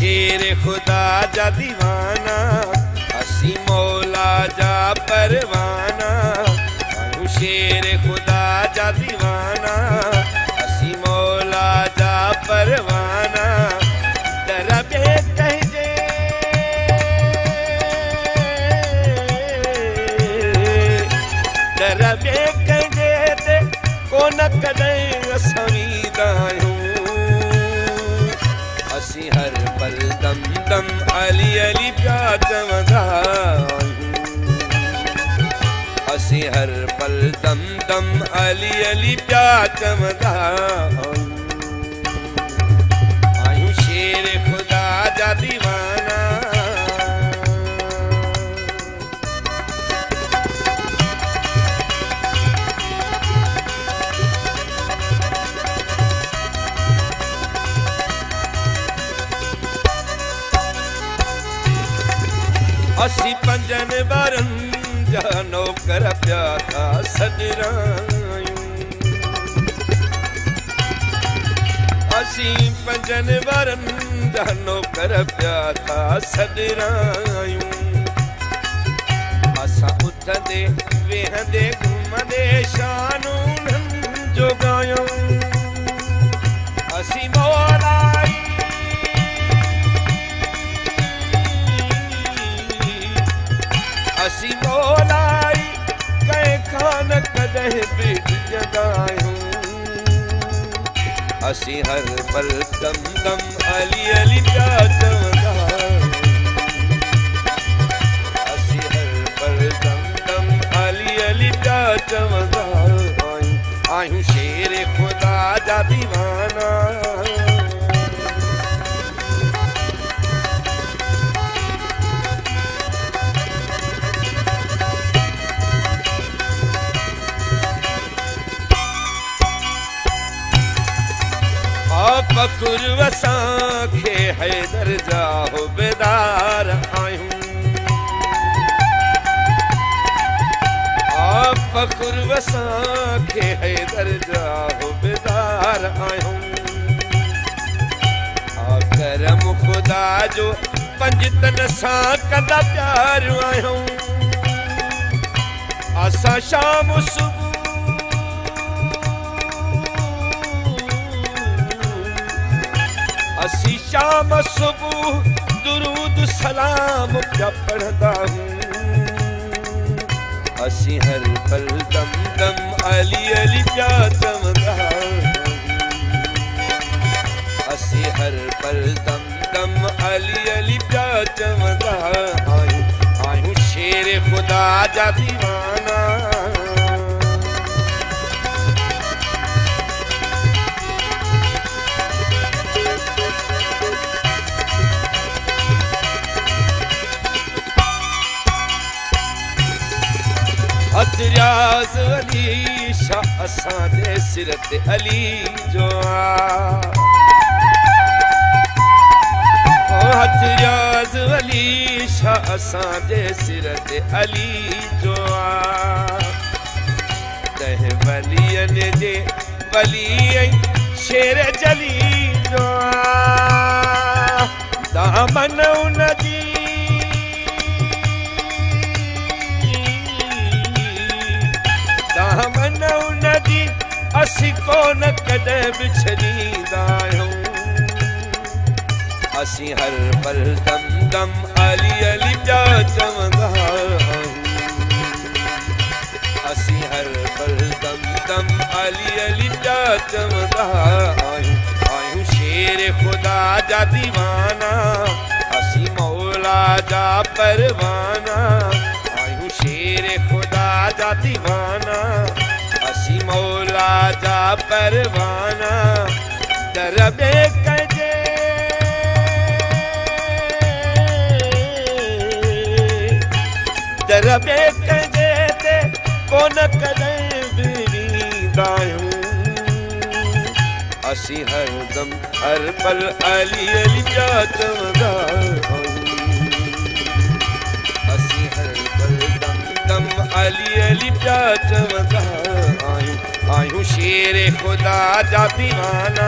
शेर खुदा जा दीवाना, असी मौला जा परवाना। आयूं शेर खुदा जा दीवाना, असी मौला जा परवाना। दरबे कहजे दरबे कहजे ते कोन कदई असां आयूं। असी हर पल दम दम अली अली प्या चवंदा आयूं। असी हर पल दम दम अली अली प्या चवंदा आयूं। शेर खुदा जा दीवाना। असी पंजन बारन जा नौकर प्या था सजरायूं। असी पंजन बारन जा नौकर प्या था सजरायूं। असां उथंदे वेहंदे घुमंदे शानूं जोगायूं। असी मौलाई असी मौलाई कंहिं खान कॾहिं बि जगायूं। असी हर पल दम दम अली अली प्या चवंदा। असी हर पल दम दम अली अली प्या चवंदा आयूं। शेर खुदा जा दीवाना। फ़ख़ुर वसां खे हैदर जा बेदार आयूं। फ़ख़ुर वसां खे हैदर जा बेदार आयूं। करम खुदा जो पंजतन सां कंदा प्यार आयूं। असां शाम सुबुह असी शाम सुबह दुरूद सलाम प्या पढ़दा हूँ। असी हर पल दम दम अली अली प्या चवंदा। असी हर पल दम दम अली अली प्या चवंदा आयूं। आयूं शेर खुदा जा दीवाना। हथरियाज़ अली शाह असां जे सिर ते अली जो हथरियाज़ अली शाह असां जे सिर ते अली जो। तह वलियन जे वली शेर जली जो। दामन उन जी दामन उन जी असी कोन कॾहिं बि छॾींदा आहियूं। असी हर पल दम दम अली अली प्या चवंदा आहियूं। असी हर पल दम दम अली अली प्या चवंदा आहियूं। आयूं शेर खुदा जा दीवाना। असी मौला जा परवाना। आयूं शेर खुदा जा दीवाना। असी मौला जा परवाना। दरबे कजे दरबे कजे ते कोन कॾहिं बि वींदा आहियूं। असी हर दम हर पल अली अली प्या चवंदा आहियूं। असी हर पल दम दम अली अली प्या चवंदा आहियूं। आयूं शेर खुदा जा दीवाना।